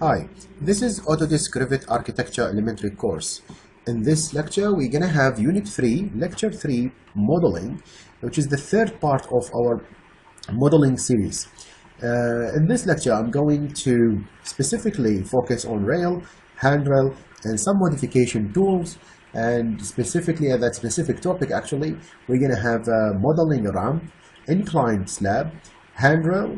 Hi, this is Autodesk Revit Architecture Elementary course. In this lecture, we're going to have Unit 3, Lecture 3, Modeling, which is the third part of our modeling series. In this lecture, I'm going to specifically focus on rail, handrail, and some modification tools. And specifically at that specific topic, actually, we're going to have modeling a ramp, inclined slab, handrail,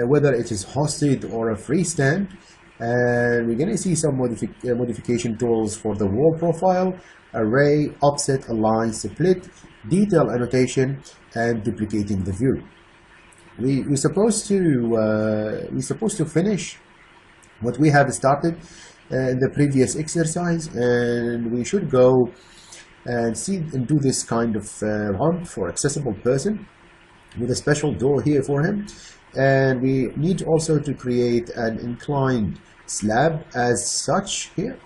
whether it is hosted or a freestand. And we're going to see some modification tools for the wall profile, array, offset, align, split, detail annotation, and duplicating the view. We're supposed to finish what we have started in the previous exercise, and we should go and see and do this kind of ramp for accessible person with a special door here for him. And we need also to create an inclined slab as such here,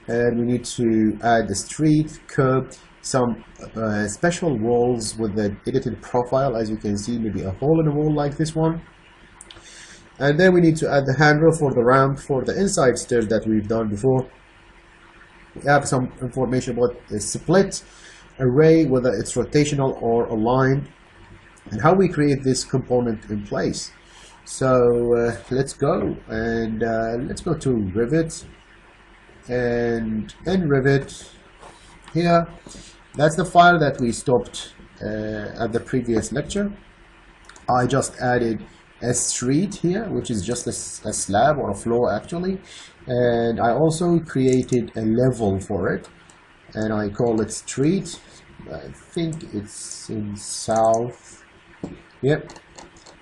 and we need to add a street, curb, some special walls with the edited profile, as you can see, maybe a hole in the wall like this one. And then we need to add the handrail for the ramp for the inside stairs that we've done before. We have some information about the split array, whether it's rotational or aligned, and how we create this component in place. So let's go and let's go to Revit, and in Revit here, that's the file that we stopped at the previous lecture. I just added a street here, which is just a slab or a floor actually, and I also created a level for it, and I call it street. I think it's in south. Yep.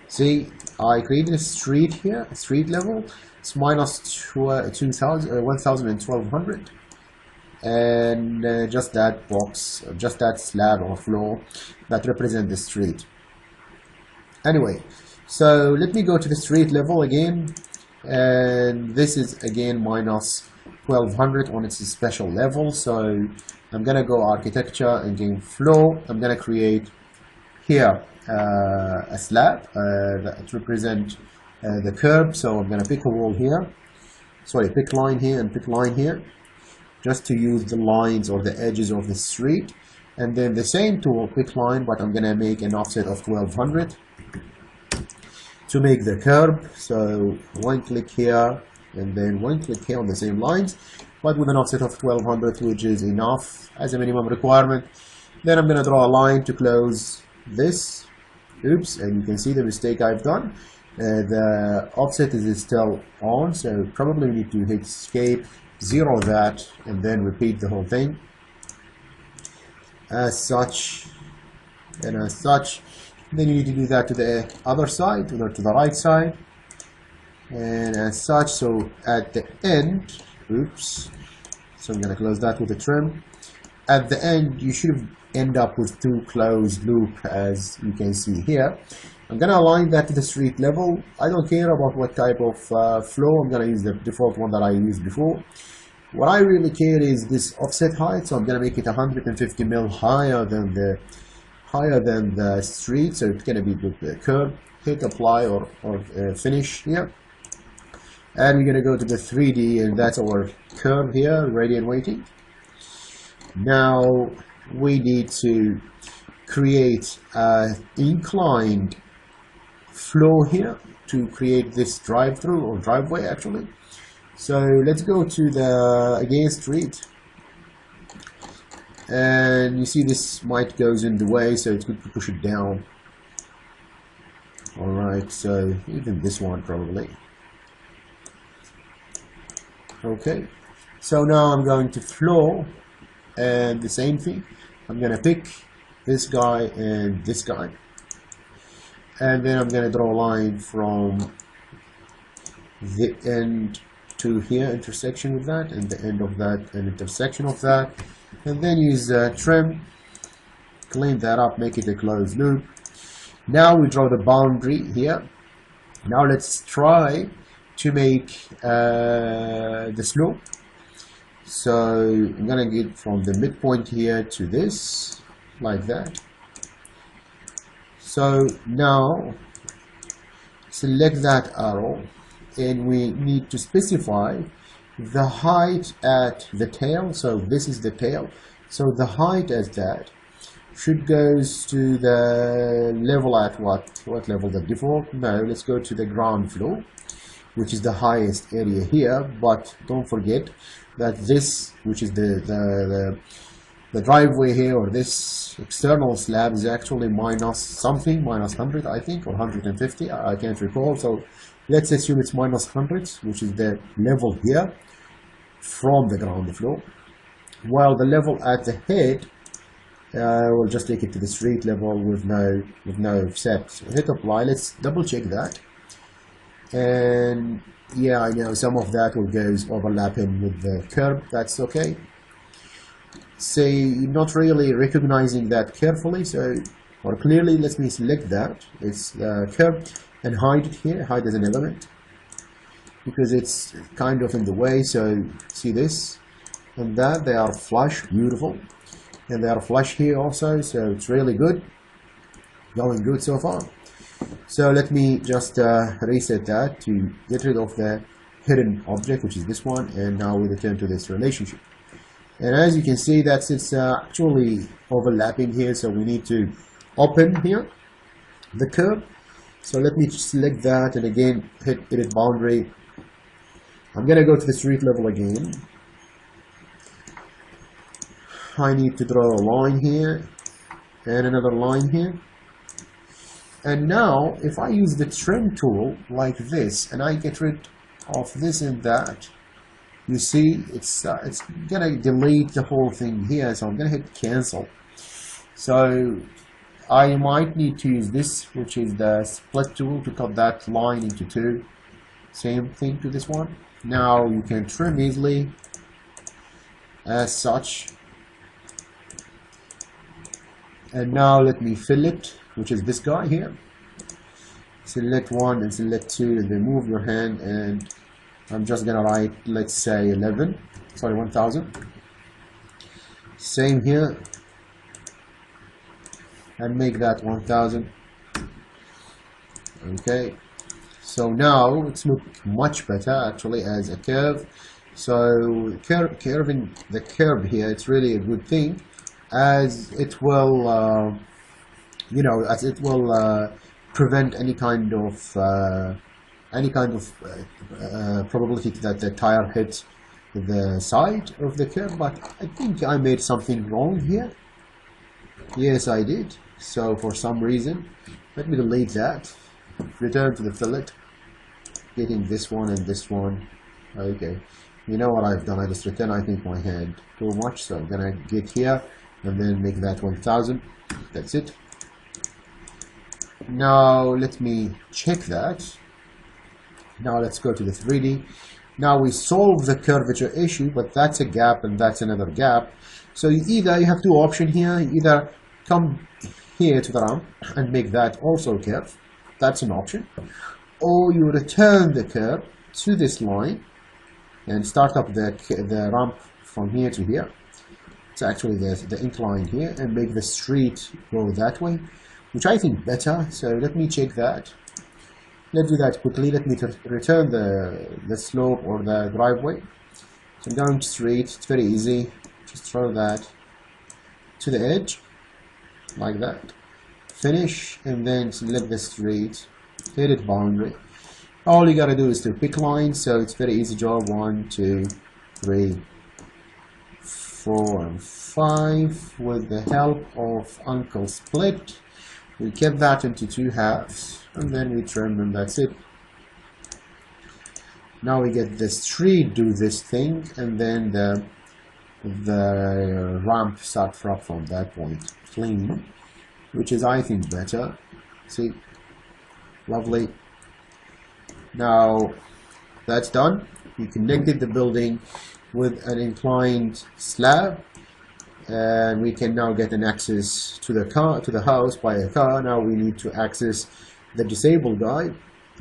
See, I created a street here, a street level. It's minus 1,000 and 1,200, and just that box, just that slab or floor that represent the street. Anyway, so let me go to the street level again, and this is again minus 1,200 on its special level. So I'm gonna go architecture and gain flow. I'm gonna create here a slab that represent the curb. So I'm going to pick a wall here, sorry, pick line here and pick line here, just to use the lines or the edges of the street. And then the same tool, pick line, but I'm going to make an offset of 1,200 to make the curb. So one click here and then one click here on the same lines, but with an offset of 1,200, which is enough as a minimum requirement. Then I'm going to draw a line to close this. Oops, and you can see the mistake I've done. The offset is still on, so probably we need to hit escape, zero that, and then repeat the whole thing as such and as such. Then you need to do that to the other side, or to the right side, and as such. So at the end, oops, so I'm going to close that with a trim. At the end, you should end up with two closed loop, as you can see here. I'm going to align that to the street level. I don't care about what type of flow. I'm going to use the default one that I used before. What I really care is this offset height, so I'm going to make it 150 mil higher than the street. So it's going to be the curve. Hit apply or finish here, and we're going to go to the 3D, and that's our curve here, ready and waiting. Now we need to create an inclined flow here to create this drive-through or driveway actually. So let's go to the again street, and you see this might goes in the way, so it's good to push it down. All right, so even this one probably. Okay, so now I'm going to flow, and the same thing. I'm going to pick this guy and this guy, and then I'm going to draw a line from the end to here, intersection with that, and the end of that, and intersection of that, and then use trim, clean that up, make it a closed loop. Now we draw the boundary here. Now let's try to make the slope. So I'm gonna get from the midpoint here to this, like that. So now select that arrow and we need to specify the height at the tail. So this is the tail, so the height as that should goes to the level at what level? The default? No, let's go to the ground floor, which is the highest area here. But don't forget that this, which is the driveway here, or this external slab, is actually minus something, minus 100 I think, or 150, I can't recall. So let's assume it's minus 100, which is the level here from the ground floor, while the level at the head we'll just take it to the street level with no offset. So hit apply. Let's double check that, and yeah, I know some of that will goes overlapping with the curb. That's okay. Say not really recognizing that carefully, so or clearly, let me select that. It's curb and hide it here, hide as an element, because it's kind of in the way. So see this and that, they are flush, beautiful, and they are flush here also, so it's really good, going good so far. So let me just reset that to get rid of the hidden object, which is this one, and now we return to this relationship. And as you can see, that it's actually overlapping here, so we need to open here the curve. So let me select that, and again hit edit boundary. I'm gonna go to the street level again. I need to draw a line here and another line here. And now if I use the trim tool like this and I get rid of this and that, you see it's gonna delete the whole thing here. So I'm gonna hit cancel. So I might need to use this, which is the split tool, to cut that line into two. Same thing to this one. Now you can trim easily as such. And now let me fill it, which is this guy here. Select one and select two, and then move your hand, and I'm just gonna write, let's say 1000. Same here, and make that 1000. Okay, so now it's look much better actually as a curve. So curving the curve here, it's really a good thing, as it will as it will prevent any kind of probability that the tire hits the side of the curve. But I think I made something wrong here. Yes, I did. So for some reason, let me delete that, return to the fillet, getting this one and this one. Okay, you know what I've done, I just return, I think, my hand too much, so I'm gonna get here and then make that 1000. That's it. Now let me check that. Now let's go to the 3D. Now we solve the curvature issue, but that's a gap and that's another gap. So you have two options here. You either come here to the ramp and make that also curve. That's an option. Or you return the curve to this line and start up the ramp from here to here. It's actually the incline here, and make the street go that way, which I think better. So let me check that. Let's do that quickly. Let me return the slope or the driveway. So I'm going straight. It's very easy. Just throw that to the edge like that. Finish, and then select the street. Edit boundary. All you gotta do is to pick lines. So it's very easy job. 1, 2, 3, 4, and 5 with the help of Uncle Split. We get that into two halves, and then we trim, and that's it. Now we get the street do this thing, and then the ramp start from that point clean, which is, I think, better. See, lovely. Now that's done. We connected the building with an inclined slab, and we can now get an access to the house by a car. Now we need to access the disabled guy,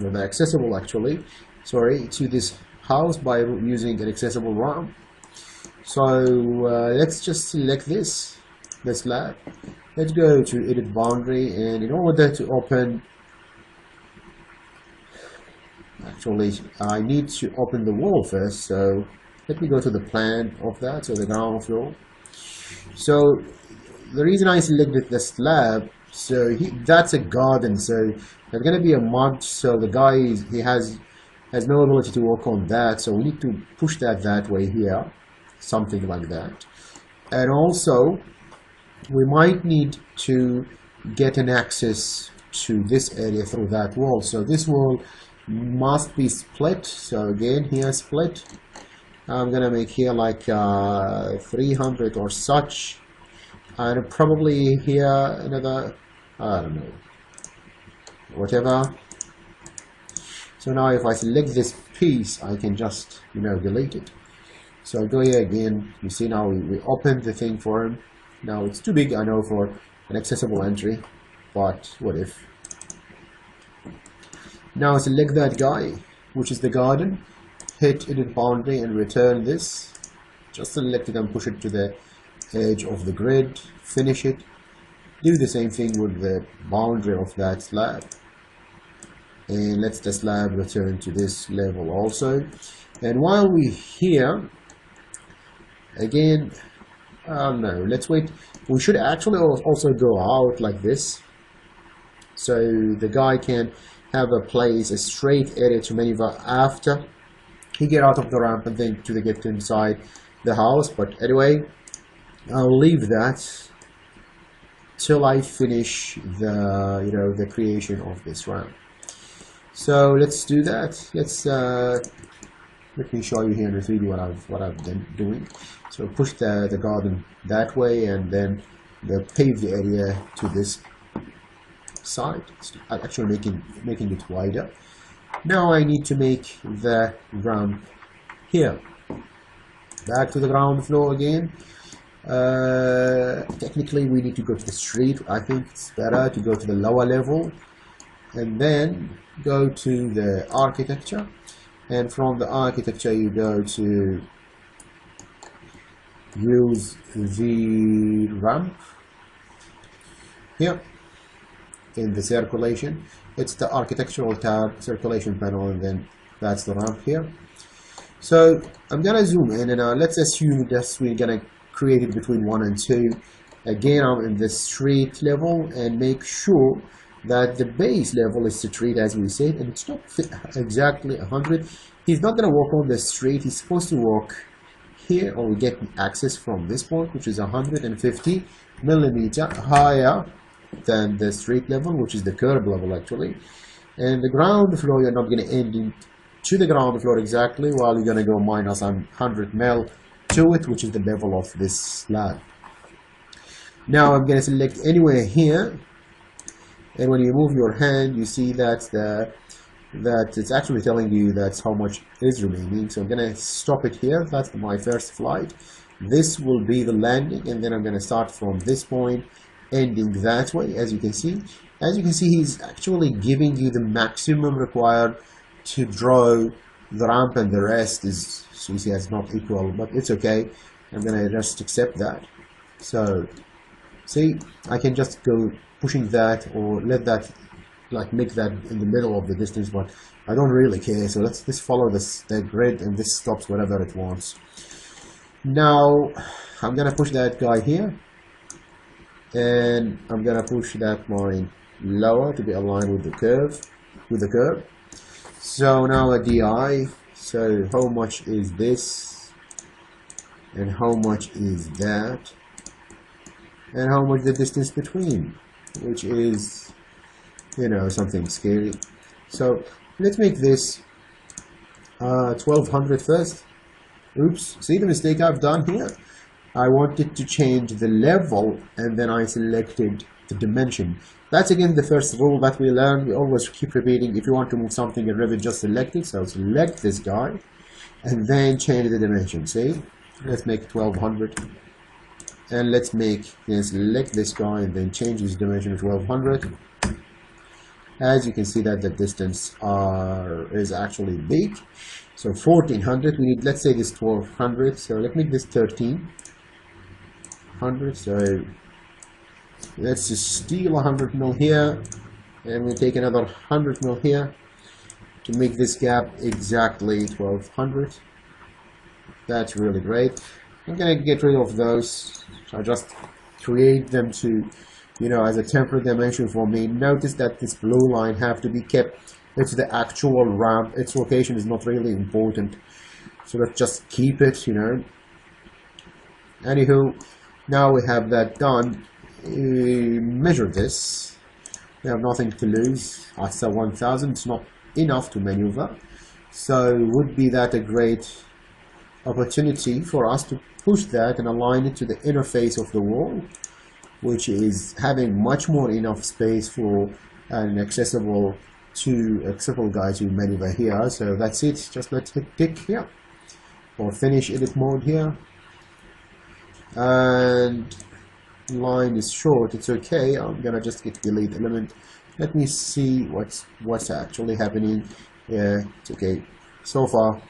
or the accessible actually, sorry, to this house by using an accessible ramp. So let's just select the slab. Let's go to edit boundary, and in order to open Actually, I need to open the wall first, so let me go to the plan of that, so the ground floor. So the reason I selected the slab, so that's a garden, so there's gonna be a mud, so the guy he has no ability to work on that, so we need to push that way here, something like that. And also we might need to get an access to this area through that wall, so this wall must be split. So again, here split, I'm gonna make here like 300 or such, and probably here another, I don't know, whatever. So now if I select this piece, I can just, you know, delete it. So go here again, you see now we opened the thing for him. Now it's too big, I know, for an accessible entry, but what if. Now select that guy, which is the garden, hit edit boundary and return this. Just select it and push it to the edge of the grid, finish it. Do the same thing with the boundary of that slab. And let the slab return to this level also. And while we're here, again, no, let's wait. We should actually also go out like this, so the guy can have a straight area to maneuver after he get out of the ramp and then to get inside the house. But anyway, I'll leave that till I finish the, you know, the creation of this ramp. So let's do that. Let's let me show you here in the 3D what I've been doing. So push the garden that way, and then pave the area to this side. I'm actually making it wider. Now I need to make the ramp here. Back to the ground floor again. Technically we need to go to the street. I think it's better to go to the lower level and then go to the architecture, and from the architecture you go to use the ramp here in the circulation. It's the architectural tab, circulation panel, and then that's the ramp here. So I'm gonna zoom in, and let's assume that we're gonna create it between 1 and 2. Again, I'm in the street level, and make sure that the base level is street as we said, and it's not exactly 100. He's not gonna walk on the street. He's supposed to walk here, or we get access from this point, which is 150 millimeter higher than the street level, which is the curb level actually. And the ground floor, you're not going to end into the ground floor exactly, while you're going to go minus 100 mil to it, which is the level of this slab. Now I'm going to select anywhere here, and when you move your hand, you see that it's actually telling you that's how much is remaining. So I'm going to stop it here. That's my first flight. This will be the landing, and then I'm going to start from this point, ending that way. As you can see, he's actually giving you the maximum required to draw the ramp, and the rest is, so you see, it's not equal, but it's okay. I'm going to just accept that. So see, I can just go pushing that, or let that, like, make that in the middle of the distance, but I don't really care. So let's follow the grid, and this stops whatever it wants. Now I'm gonna push that guy here, and I'm gonna push that line lower to be aligned with the curve, So now a DI, so how much is this, and how much is that, and how much the distance between, which is, you know, something scary. So let's make this 1200 first. Oops, see the mistake I've done here? I wanted to change the level, and then I selected the dimension. That's again the first rule that we learned. We always keep repeating, if you want to move something in Revit, just select it. So select this guy and then change the dimension. See, let's make 1200, and let's select this guy and then change his dimension to 1200. As you can see that the distance is actually big. So 1400, we need, let's say this 1200, so let's make this 1300. So let's just steal 100 mil here, and we take another 100 mil here to make this gap exactly 1200. That's really great. I'm gonna get rid of those. I just create them to, you know, as a temporary dimension for me. Notice that this blue line have to be kept. It's the actual ramp. Its location is not really important, so let's just keep it, you know. Anywho, now we have that done. Measure this. We have nothing to lose. I saw 1000. It's not enough to maneuver, so would be that a great opportunity for us to push that and align it to the interface of the wall, which is having much more enough space for an accessible guys who maneuver here. So that's it. Just let's hit tick here or finish edit mode here, and line is short. It's okay. I'm gonna just get delete element. Let me see what's actually happening. Yeah, it's okay. So far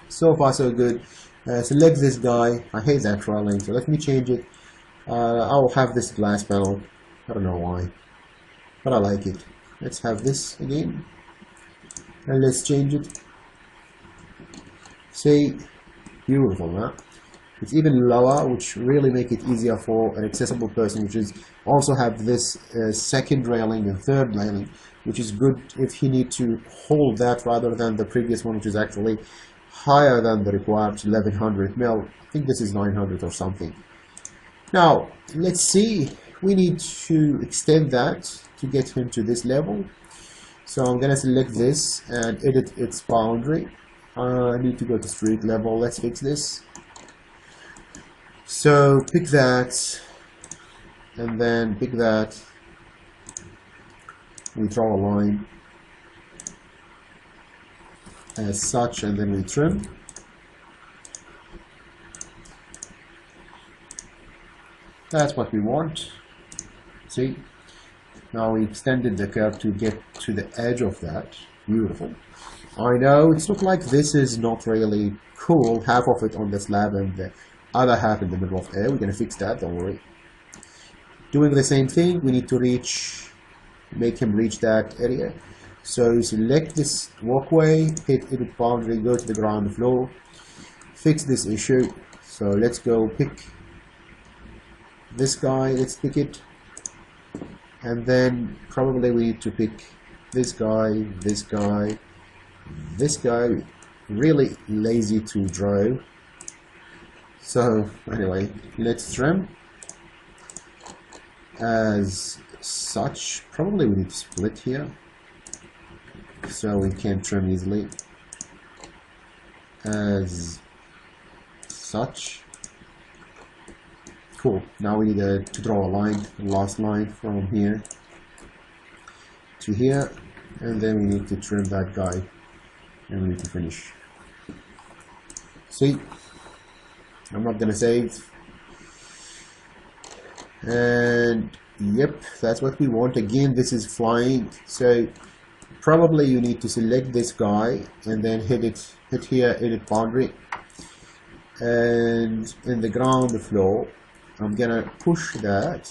so good. Select this guy. I hate that railing, so let me change it. I'll have this glass panel. I don't know why, but I like it. Let's have this again, and let's change it. See, beautiful, huh? It's even lower, which really make it easier for an accessible person, which is also have this second railing and third railing, which is good if he need to hold that rather than the previous one, which is actually higher than the required 1100 mil. I think this is 900 or something. Now let's see, we need to extend that to get him to this level, so I'm gonna select this and edit its boundary. I need to go to street level. Let's fix this. So pick that and then pick that, we draw a line as such, and then we trim. That's what we want. See, now we extended the curve to get to the edge of that. Beautiful. I know it's look like this is not really cool, half of it on the slab and the other half in the middle of air. We're gonna fix that, don't worry. Doing the same thing, we need to make him reach that area. So select this walkway, hit edit boundary, go to the ground floor, fix this issue. So let's go pick this guy, let's pick it, and then probably we need to pick this guy, this guy, this guy. Really lazy to draw. So anyway, let's trim as such. Probably we need to split here so we can trim easily as such. Cool. Now we need to draw a line, last line from here to here, and then we need to trim that guy, and we need to finish. See, I'm not gonna save, and yep, that's what we want. Again, this is flying, so probably you need to select this guy and then hit here, edit boundary, and in the ground floor I'm gonna push that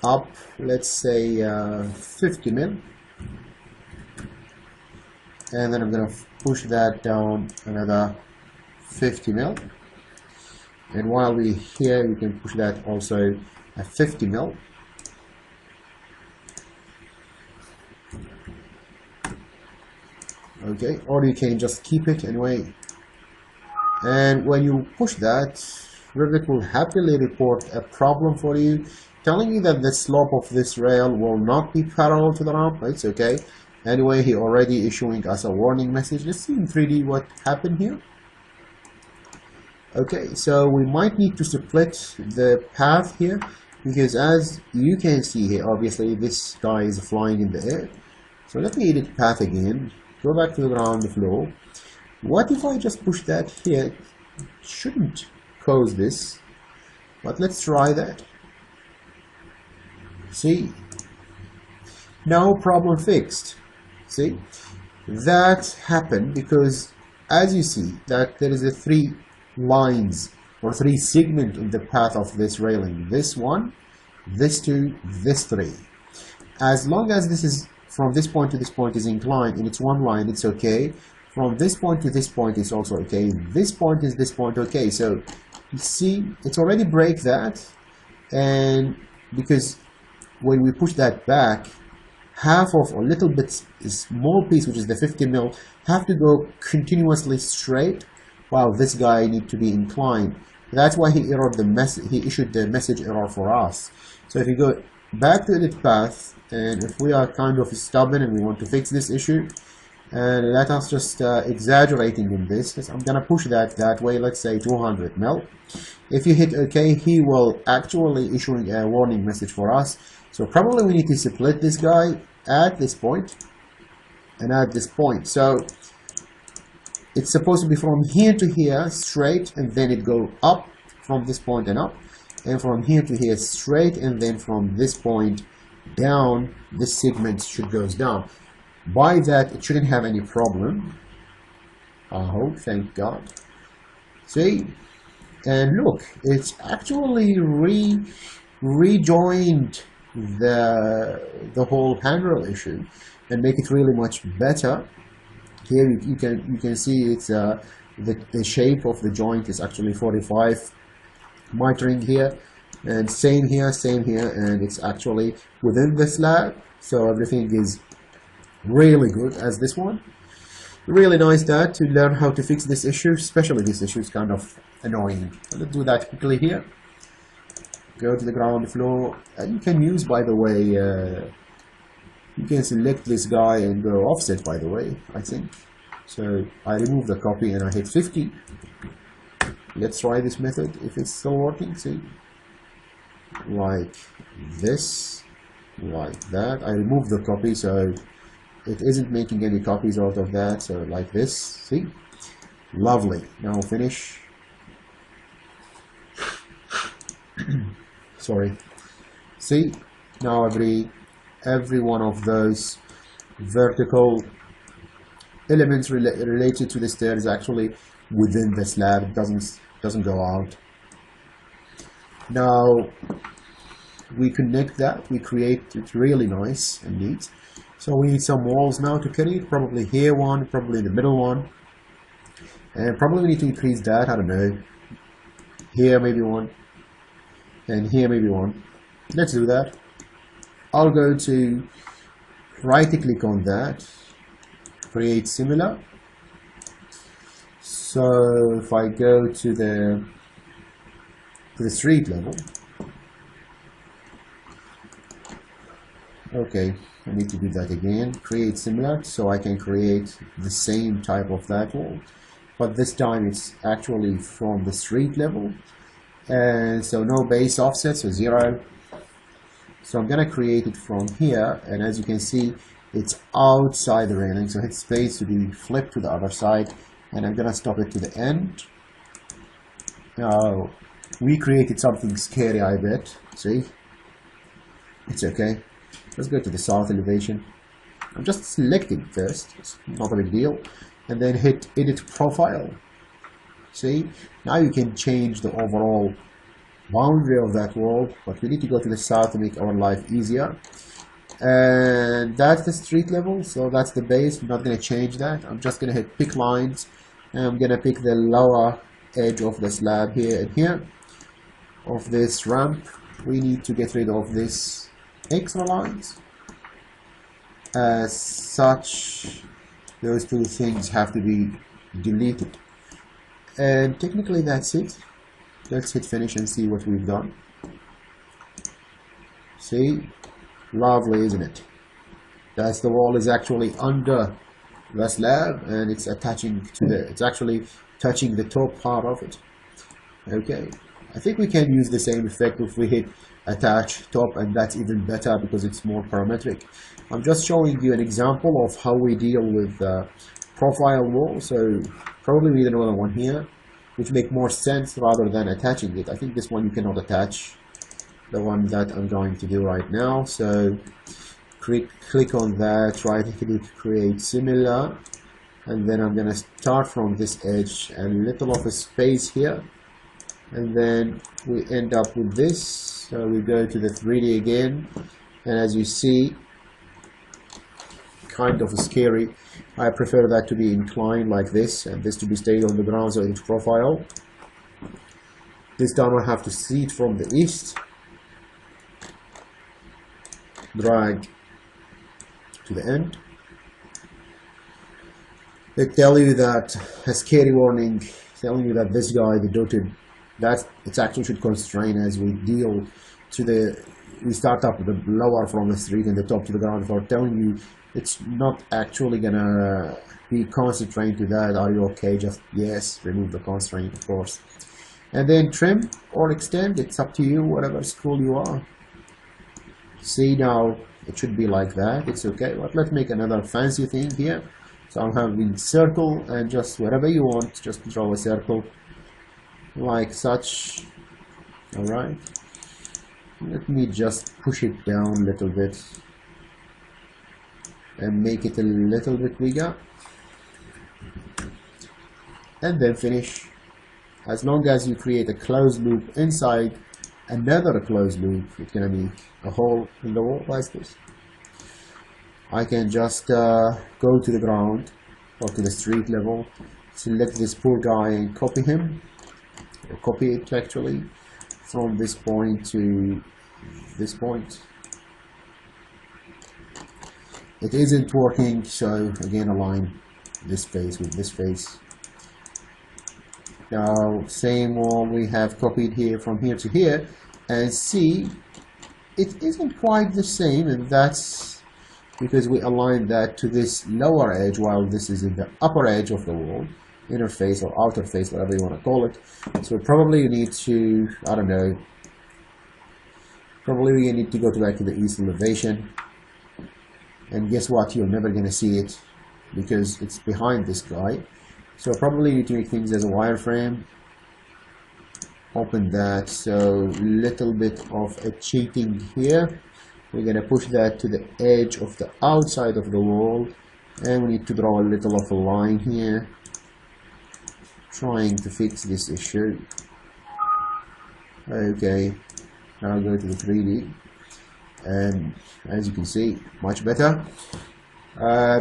up, let's say 50 mil, and then I'm gonna push that down another 50 mil, and while we're here we can push that also at 50 mil. Okay, or you can just keep it anyway, and when you push that, Revit will happily report a problem for you, telling you that the slope of this rail will not be parallel to the ramp. It's okay. Anyway, he already issuing us a warning message. Let's see in 3D what happened here. Okay, so we might need to split the path here, because as you can see here, obviously this guy is flying in the air. So let me edit path again, go back to the ground floor. What if I just push that here? It shouldn't cause this, but let's try that. See, no problem fixed. See, that happened because as you see that there is a 3 lines or 3 segment in the path of this railing. This one, this 2, this 3. As long as this is from this point to this point is inclined and it's one line, it's okay. From this point to this point is also okay. This point is this point, okay. So you see, it's already break that, and because when we push that back, half of a little bit small piece, which is the 50 mil, have to go continuously straight, while this guy need to be inclined. That's why he issued the message error for us. So if you go back to edit path, and if we are kind of stubborn and we want to fix this issue, and let us just exaggerating in this, I'm gonna push that way, let's say 200 mil. If you hit OK, he will actually issuing a warning message for us. So probably we need to split this guy at this point and at this point. So it's supposed to be from here to here straight, and then it go up from this point and up, and from here to here straight, and then from this point down, this segment should goes down. By that, it shouldn't have any problem. I hope, thank God. See, and look, it's actually rejoined the whole handrail issue and make it really much better. Here you can see it's the shape of the joint is actually 45 mitering here, and same here, and it's actually within the slab, so everything is really good as this one. Really nice that to learn how to fix this issue, especially this issue is kind of annoying. So let's do that quickly here. Go to the ground floor, and you can use, by the way, you can select this guy and go offset, by the way, I think. So I remove the copy and I hit 50. Let's try this method if it's still working. See, like this, like that. I remove the copy, so it isn't making any copies out of that. So like this, see, lovely. Now finish. Sorry. See, now every one of those vertical elements related to the stair is actually within the slab. It doesn't go out. Now we connect that, we create it really nice and neat. So we need some walls now to carry it, probably here one, probably the middle one, and probably we need to increase that, I don't know, here maybe one, and here maybe one. Let's do that. I'll go to right click on that, create similar. So if I go to the street level, okay, I need to do that again, create similar, so I can create the same type of that wall, but this time it's actually from the street level, and so no base offset, so 0. So I'm gonna create it from here, and as you can see, it's outside the railing, so hit space to be flipped to the other side, and I'm gonna stop it to the end. Now we created something scary, I bet. See, it's okay. Let's go to the south elevation. I'm just selecting first, it's not a big deal, and then hit edit profile. See, now you can change the overall boundary of that wall, but we need to go to the south to make our life easier. And that's the street level, so that's the base. I'm not going to change that. I'm just going to hit pick lines, and I'm going to pick the lower edge of the slab here and here of this ramp. We need to get rid of this extra lines. As such, those two things have to be deleted, and technically that's it. Let's hit finish and see what we've done. See, lovely, isn't it? That's the wall is actually under the slab, and it's attaching to it's actually touching the top part of it. Okay, I think we can use the same effect if we hit attach top, and that's even better because it's more parametric. I'm just showing you an example of how we deal with profile wall, so probably we need another one here, which make more sense rather than attaching it. I think this one you cannot attach, the one that I'm going to do right now. So click on that, right click, create similar, and then I'm gonna start from this edge and little of a space here, and then we end up with this. So we go to the 3D again, and as you see, kind of scary. I prefer that to be inclined like this, and this to be stayed on the ground, so into profile. This time I have to see it from the east, drag to the end. They tell you that a scary warning, telling you that this guy, the dotted, that it's actually should constrain as we deal to the, we start up the lower from the street and the top to the ground floor, telling you it's not actually gonna be constrained to that. Are you okay? Just yes, remove the constraint, of course. And then trim or extend, it's up to you, whatever school you are. See, now it should be like that, it's okay. But let's make another fancy thing here. So I'm having circle, and just wherever you want, just draw a circle like such. Alright, let me just push it down a little bit and make it a little bit bigger, and then finish. As long as you create a closed loop inside another closed loop, it's gonna make a hole in the wall like this. I can just go to the ground or to the street level, select this poor guy and copy him, or copy it actually from this point to this point. It isn't working, so again align this face with this face. Now same wall we have copied here from here to here, and see it isn't quite the same, and that's because we aligned that to this lower edge while this is in the upper edge of the wall, inner face or outer face, whatever you want to call it. So probably you need to, I don't know, probably you need to go back to the east elevation, and guess what, you're never going to see it because it's behind this guy. So probably you need to make things as a wireframe. Open that, so little bit of a cheating here. We're going to push that to the edge of the outside of the wall, and we need to draw a little of a line here, trying to fix this issue. Okay, now go to the 3D, and as you can see, much better.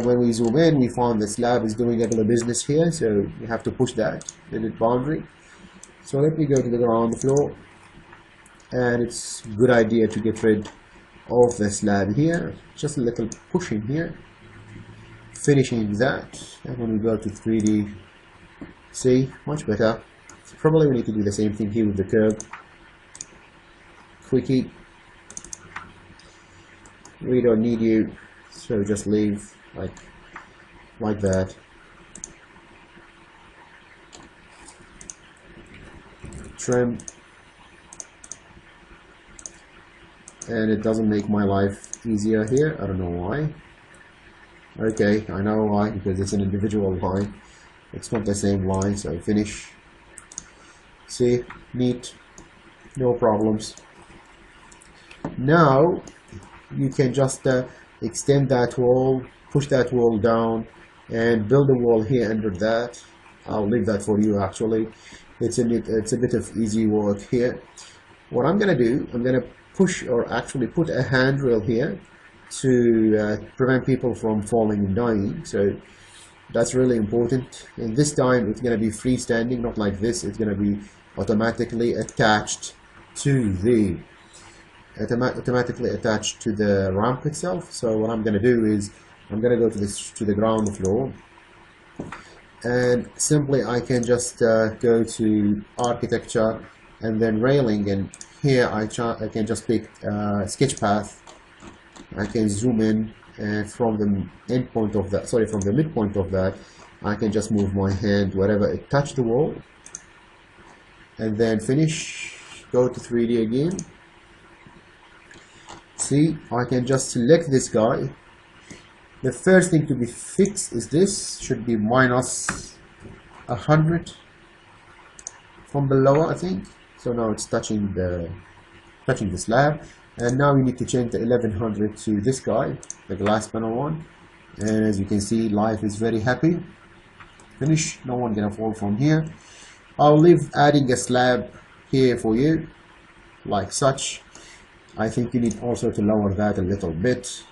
When we zoom in, we found the slab is doing a little business here, so we have to push that limit boundary. So let me go to the ground floor, and it's a good idea to get rid of the slab here, just a little pushing here, finishing that. And when we go to 3D, see, much better. So probably we need to do the same thing here with the curb. Quickie, we don't need you, so just leave like that. Trim, and it doesn't make my life easier here. I don't know why. Okay, I know why, because it's an individual line. It's not the same line, so finish. See, neat, no problems. Now you can just extend that wall, push that wall down, and build a wall here under that. I'll leave that for you actually. It's a bit of easy work here. What I'm gonna do, I'm gonna push, or actually put a handrail here to prevent people from falling and dying. So that's really important. And this time it's gonna be freestanding, not like this. It's gonna be automatically attached to the ramp itself. So what I'm gonna do is I'm gonna go to the ground floor, and simply I can just go to architecture and then railing, and here I can just pick sketch path. I can zoom in, and from the end point of that, sorry, from the midpoint of that, I can just move my hand wherever it touched the wall, and then finish. Go to 3D again. See, I can just select this guy. The first thing to be fixed is this should be minus 100 from below, I think. So now it's touching the slab, and now we need to change the 1100 to this guy, the glass panel one. And as you can see, life is very happy. Finish. No one gonna fall from here. I'll leave adding a slab here for you, like such. I think you need also to lower that a little bit.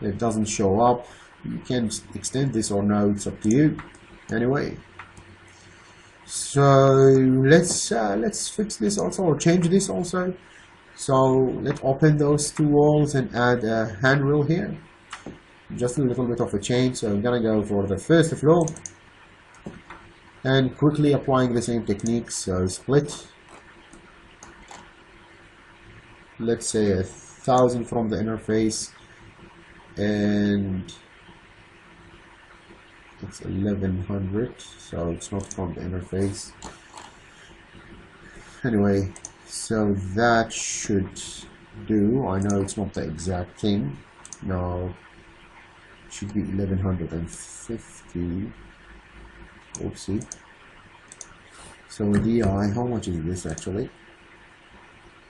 It doesn't show up. You can extend this or no, it's up to you. Anyway, so let's fix this also, or change this also. So let's open those two walls and add a handrail here. Just a little bit of a change. So I'm gonna go for the first floor and quickly applying the same technique. So split, let's say 1,000 from the interface, and it's 1100, so it's not from the interface. Anyway, so that should do. I know it's not the exact thing. No, it should be 1150. Oopsie. So DI, how much is this actually?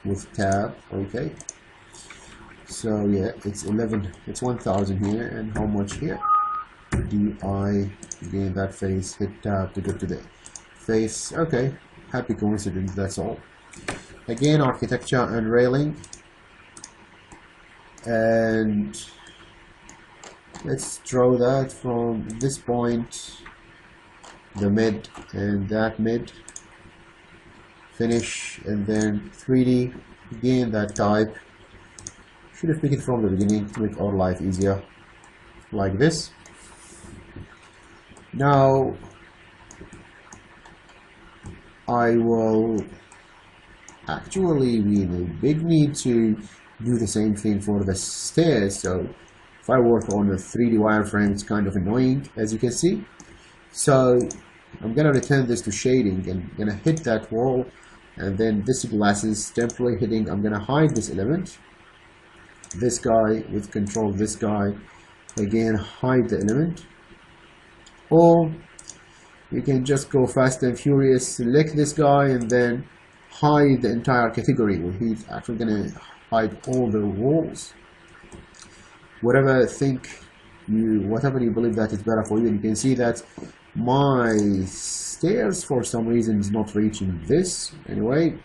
With tab, okay. So yeah, it's 1,000 here, and how much here? DI, again that face, hit tab to get to the face. Okay, happy coincidence, that's all. Again, architecture and railing, and let's draw that from this point, the mid and that mid, finish, and then 3D, again that type. Should have picked it from the beginning to make our life easier, like this. Now I will actually be in a big need to do the same thing for the stairs. So if I work on a 3D wireframe, it's kind of annoying, as you can see. So I'm gonna return this to shading and gonna hit that wall, and then this glasses temporary hitting. I'm gonna hide this element, this guy with control, this guy, again hide the element. Or you can just go fast and furious, select this guy and then hide the entire category, where he's actually gonna hide all the walls. Whatever you believe that is better for you. And you can see that my stairs for some reason is not reaching this. Anyway,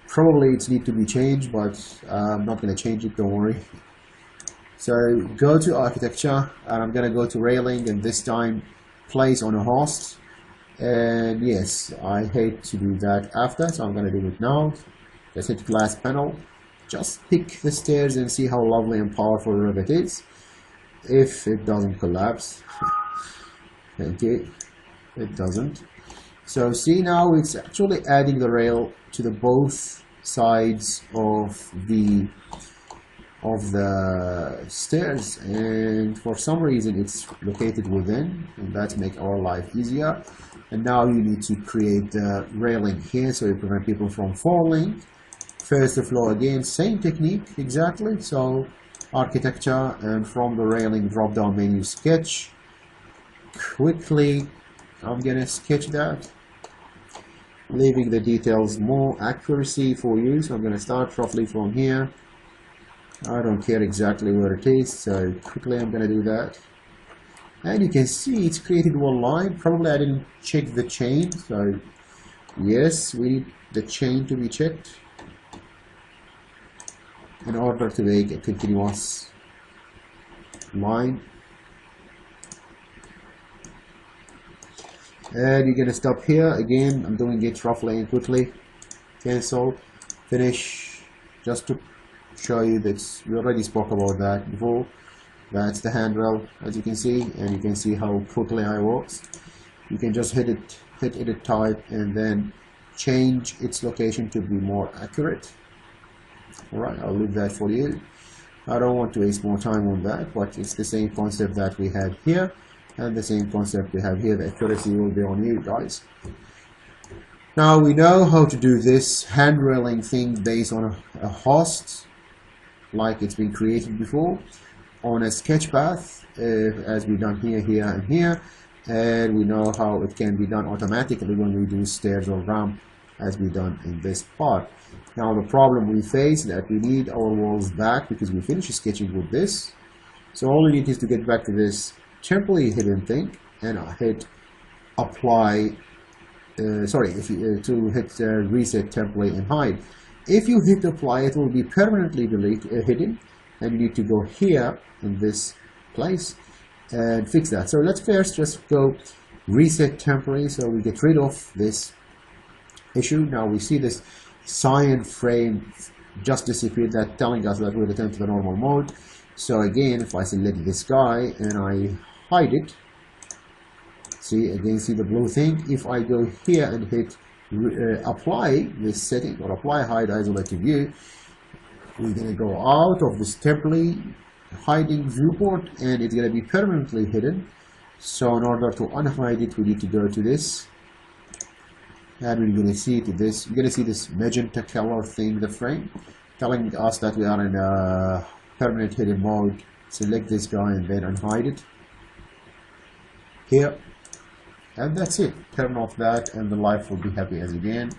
probably it needs to be changed, but I'm not going to change it, don't worry. So go to architecture, and I'm going to go to railing, and this time place on a host. And yes, I hate to do that after, so I'm going to do it now. Just hit glass panel, just pick the stairs and see how lovely and powerful Revit is. If it doesn't collapse. Thank you. It doesn't. So see, now it's actually adding the rail to the both sides of the stairs, and for some reason it's located within, and that makes our life easier. And now you need to create the railing here so you prevent people from falling. First floor, again same technique exactly. So architecture, and from the railing drop down menu, sketch. Quickly I'm gonna sketch that, leaving the details more accuracy for you. So I'm gonna start roughly from here. I don't care exactly where it is, so quickly I'm gonna do that. And you can see it's created one line. Probably I didn't check the chain, so yes, we need the chain to be checked in order to make a continuous line. And you're gonna stop here. Again, I'm doing it roughly and quickly. Cancel, finish, just to show you that we already spoke about that before. That's the handrail, as you can see, and you can see how quickly I works. You can just hit edit type, and then change its location to be more accurate. Alright, I'll leave that for you. I don't want to waste more time on that, but it's the same concept that we had here, and the same concept we have here. The accuracy will be on you guys. Now we know how to do this handrailing thing based on a host, like it's been created before, on a sketch path, as we done here, here, and here. And we know how it can be done automatically when we do stairs or ramp, as we done in this part. Now the problem we face is that we need our walls back, because we finished sketching with this. So all we need is to get back to this temporary hidden thing, and hit apply. To hit reset template and hide. If you hit apply, it will be permanently hidden, and you need to go here in this place and fix that. So let's first just go reset temporary, so we get rid of this issue. Now we see this cyan frame just disappeared, that telling us that we return to the normal mode. So again, if I select this guy and I hide it, see the blue thing. If I go here and hit apply this setting or apply hide isolated view, we're going to go out of this temporary hiding viewport and it's going to be permanently hidden. So in order to unhide it, we need to go to this, and we're going to see this. You're going to see this magenta color thing, the frame, telling us that we are in a permanent hidden mode. Select this guy and then unhide it here, and that's it. Turn off that and the life will be happy as again.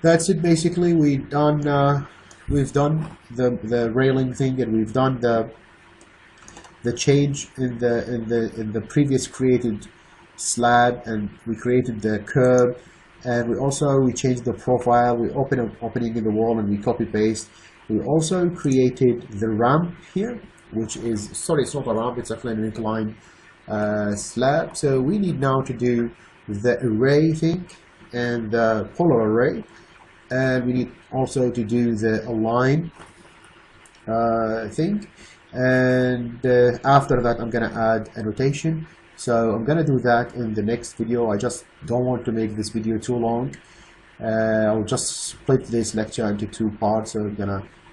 That's it. Basically, we've done the railing thing, and we've done the change in the previous created slab, and we created the curb, and we changed the profile. We opening in the wall and we copy paste. We also created the ramp here, which is, sorry, it's not a ramp, it's actually an inclined slab. So we need now to do the array thing and the polar array, and we need also to do the align thing, and after that I'm gonna add annotation. So I'm gonna do that in the next video. I just don't want to make this video too long. I'll just split this lecture into two parts, so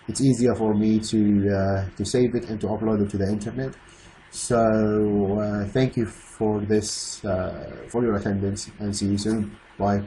it's easier for me to save it and to upload it to the internet. So thank you for this, for your attendance, and see you soon. Bye.